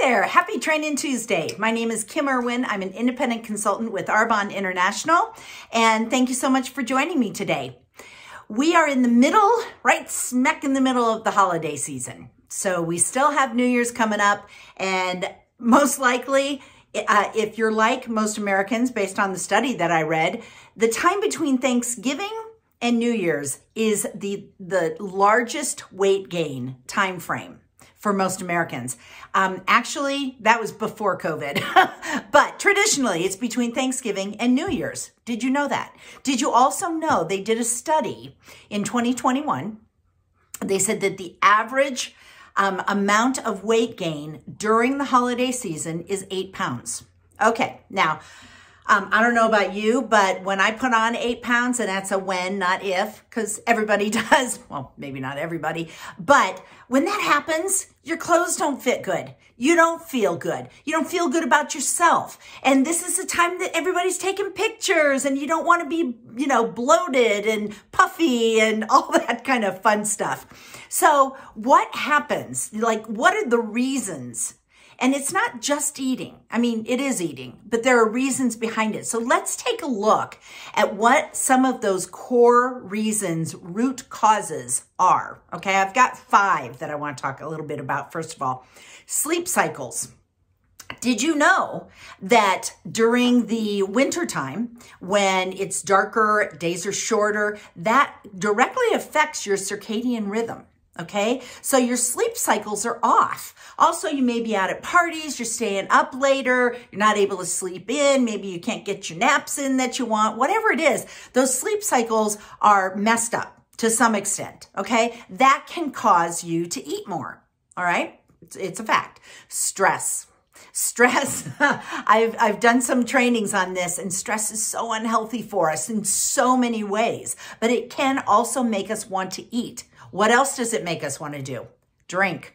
there. Happy Training Tuesday. My name is Kim Irwin. I'm an independent consultant with Arbonne International, and thank you so much for joining me today. We are in the middle, right smack in the middle of the holiday season. So we still have New Year's coming up, and most likely, if you're like most Americans, based on the study that I read, the time between Thanksgiving and New Year's is the largest weight gain time frame for most Americans. Actually, that was before COVID, but traditionally it's between Thanksgiving and New Year's. Did you know that? Did you also know they did a study in 2021? They said that the average amount of weight gain during the holiday season is 8 pounds. Okay, now, I don't know about you, but when I put on 8 pounds, and that's a when, not if, because everybody does, well, maybe not everybody, but when that happens, your clothes don't fit good. You don't feel good. You don't feel good about yourself. And this is the time that everybody's taking pictures and you don't want to be, bloated and puffy and all that kind of fun stuff. So what happens? Like, what are the reasons? And it's not just eating. I mean, it is eating, but there are reasons behind it. So let's take a look at what some of those core reasons, root causes are. Okay, I've got 5 that I want to talk a little bit about. First of all, sleep cycles. Did you know that during the wintertime, when it's darker, days are shorter, that directly affects your circadian rhythm? Okay, so your sleep cycles are off. Also, you may be out at parties, you're staying up later, you're not able to sleep in, maybe you can't get your naps in that you want, whatever it is, those sleep cycles are messed up to some extent, okay? That can cause you to eat more, all right? It's a fact. Stress. I've done some trainings on this, and stress is so unhealthy for us in so many ways, but it can also make us want to eat. What else does it make us want to do? Drink.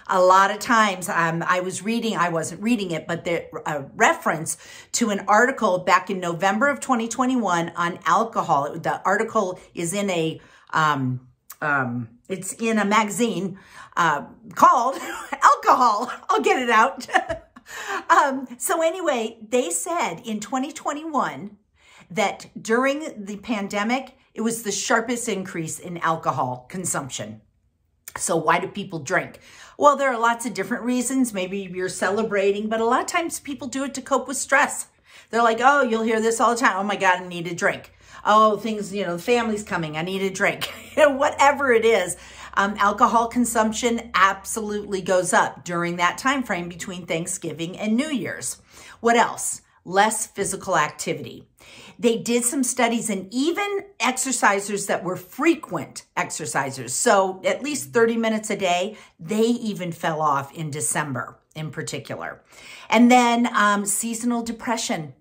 A lot of times I wasn't reading it, but a reference to an article back in November of 2021 on alcohol. The article is in it's in a magazine called Alcohol. I'll get it out. So anyway, they said in 2021 that during the pandemic, it was the sharpest increase in alcohol consumption. So why do people drink? Well, there are lots of different reasons. Maybe you're celebrating, but a lot of times people do it to cope with stress. They're like, oh, you'll hear this all the time. Oh my God, I need a drink. Oh, things, the family's coming. I need a drink. Whatever it is, alcohol consumption absolutely goes up during that time frame between Thanksgiving and New Year's. What else? Less physical activity. They did some studies, and even exercisers that were frequent exercisers, so at least 30 minutes a day, they even fell off in December in particular. And then seasonal depression.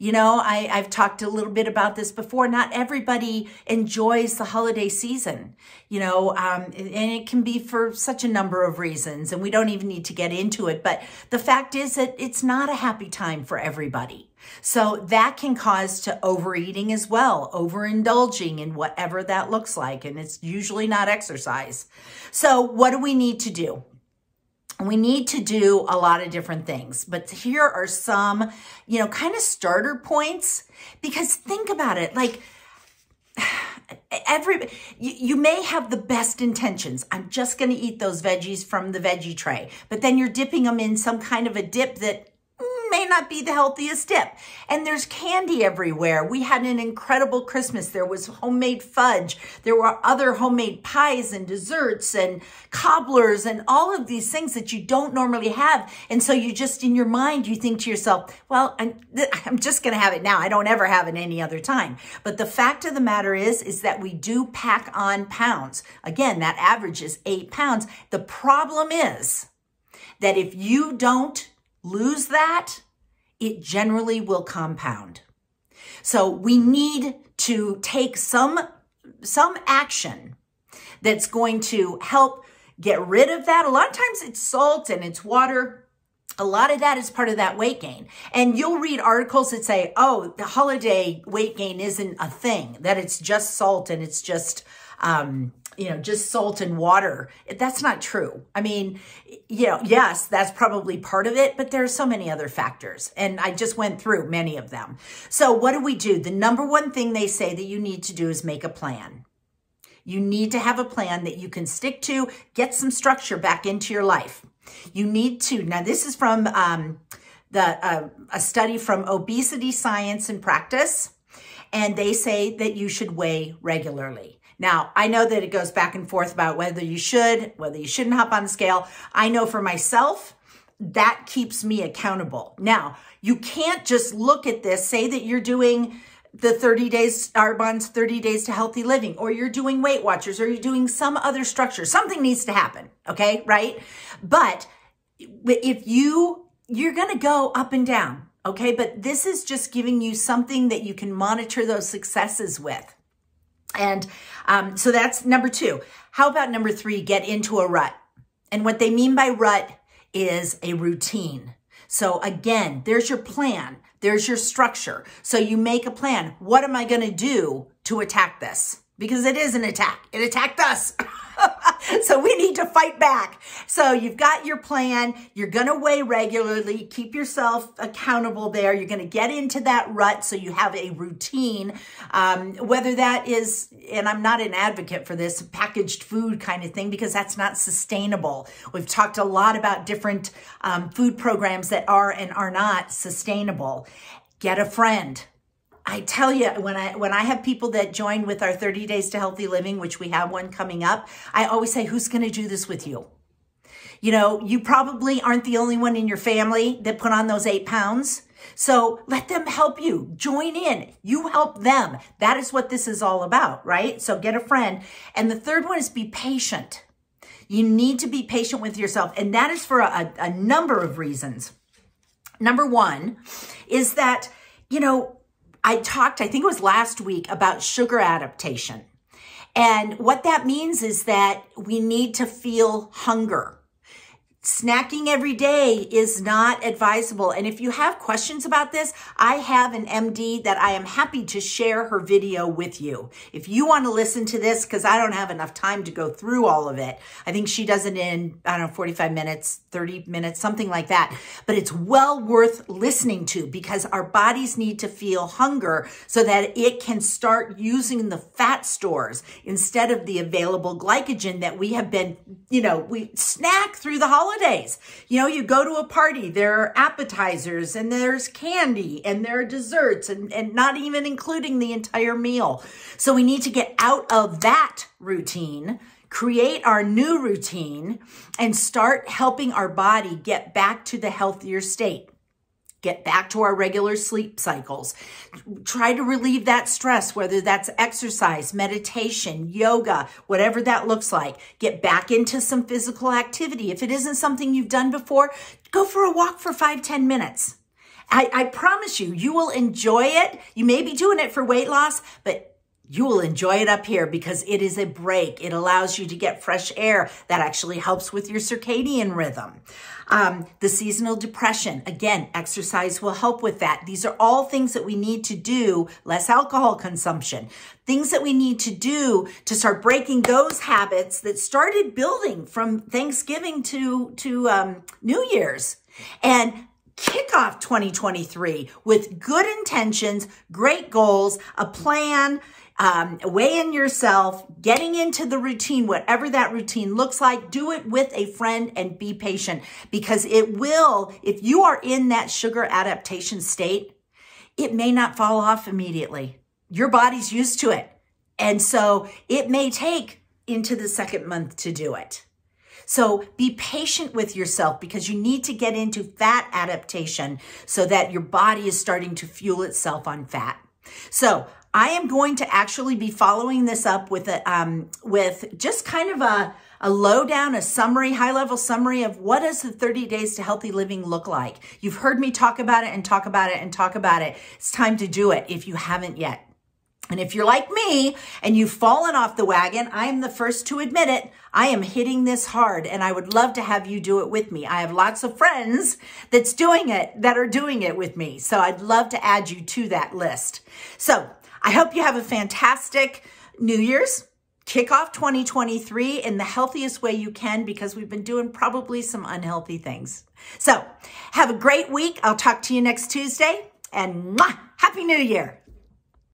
I've talked a little bit about this before. Not everybody enjoys the holiday season, and it can be for such a number of reasons, and we don't even need to get into it. But the fact is that it's not a happy time for everybody. So that can cause to overeating as well, overindulging in whatever that looks like. And it's usually not exercise. So what do we need to do? We need to do a lot of different things, but here are some, kind of starter points, because think about it, like you may have the best intentions. I'm just going to eat those veggies from the veggie tray, but then you're dipping them in some kind of a dip that may not be the healthiest dip. And there's candy everywhere. We had an incredible Christmas. There was homemade fudge. There were other homemade pies and desserts and cobblers and all of these things that you don't normally have. And so you just, in your mind, you think to yourself, well, I'm just going to have it now. I don't ever have it any other time. But the fact of the matter is that we do pack on pounds. Again, that average is 8 pounds. The problem is that if you don't lose that, it generally will compound. So we need to take some action that's going to help get rid of that. A lot of times it's salt and it's water. A lot of that is part of that weight gain. And you'll read articles that say, oh, the holiday weight gain isn't a thing, that it's just salt and it's just, just salt and water. That's not true. I mean, yes, that's probably part of it, but there are so many other factors. And I just went through many of them. So what do? The number one thing they say that you need to do is make a plan. You need to have a plan that you can stick to, get some structure back into your life. You need to, now this is from a study from Obesity Science and Practice, and they say that you should weigh regularly. Now, I know that it goes back and forth about whether you shouldn't hop on the scale. I know for myself, that keeps me accountable. Now, you can't just look at this, say that you're doing the 30 days, Arbonne's 30 days to healthy living, or you're doing Weight Watchers, or you're doing some other structure. Something needs to happen, okay, right? But if you're going to go up and down, okay? But this is just giving you something that you can monitor those successes with. And so that's number 2. How about number 3, get into a rut? And what they mean by rut is a routine. So again, there's your plan. There's your structure. So you make a plan. What am I going to do to attack this? Because it is an attack. It attacked us. So we need to fight back. So you've got your plan. You're going to weigh regularly. Keep yourself accountable there. You're going to get into that rut so you have a routine. Whether that is, and I'm not an advocate for this, packaged food kind of thing, because that's not sustainable. We've talked a lot about different food programs that are and are not sustainable. Get a friend. I tell you, when I have people that join with our 30 Days to Healthy Living, which we have one coming up, I always say, who's going to do this with you? You probably aren't the only one in your family that put on those 8 pounds. So let them help you. Join in. You help them. That is what this is all about, right? So get a friend. And the third one is be patient. You need to be patient with yourself. And that is for a number of reasons. Number 1 is that, I think it was last week, about sugar adaptation. And what that means is that we need to feel hunger. Snacking every day is not advisable. And if you have questions about this, I have an MD that I am happy to share her video with you. If you want to listen to this, because I don't have enough time to go through all of it. I think she does it in, 45 minutes, 30 minutes, something like that. But it's well worth listening to, because our bodies need to feel hunger so that it can start using the fat stores instead of the available glycogen that we have been, we snack through the holidays. You go to a party, there are appetizers and there's candy and there are desserts and not even including the entire meal. So we need to get out of that routine, create our new routine, and start helping our body get back to the healthier state. Get back to our regular sleep cycles. Try to relieve that stress, whether that's exercise, meditation, yoga, whatever that looks like. Get back into some physical activity. If it isn't something you've done before, go for a walk for 5-10 minutes. I promise you, you will enjoy it. You may be doing it for weight loss, but you will enjoy it up here because it is a break. It allows you to get fresh air. That actually helps with your circadian rhythm. The seasonal depression, again, exercise will help with that. These are all things that we need to do. Less alcohol consumption, things that we need to do to start breaking those habits that started building from Thanksgiving to New Year's. And kick off 2023 with good intentions, great goals, a plan, weigh in yourself, getting into the routine, whatever that routine looks like. Do it with a friend and be patient, because it will, if you are in that sugar adaptation state, it may not fall off immediately. Your body's used to it. And so it may take into the 2nd month to do it. So be patient with yourself, because you need to get into fat adaptation so that your body is starting to fuel itself on fat. So I am going to actually be following this up with just kind of a lowdown, a summary, high-level summary of what does the 30 Days to Healthy Living look like. You've heard me talk about it and talk about it and talk about it. It's time to do it if you haven't yet. And if you're like me and you've fallen off the wagon, I am the first to admit it. I am hitting this hard, and I would love to have you do it with me. I have lots of friends that are doing it with me. So I'd love to add you to that list. So I hope you have a fantastic New Year's. kick off 2023 in the healthiest way you can, because we've been doing probably some unhealthy things. So have a great week. I'll talk to you next Tuesday, and Happy New Year.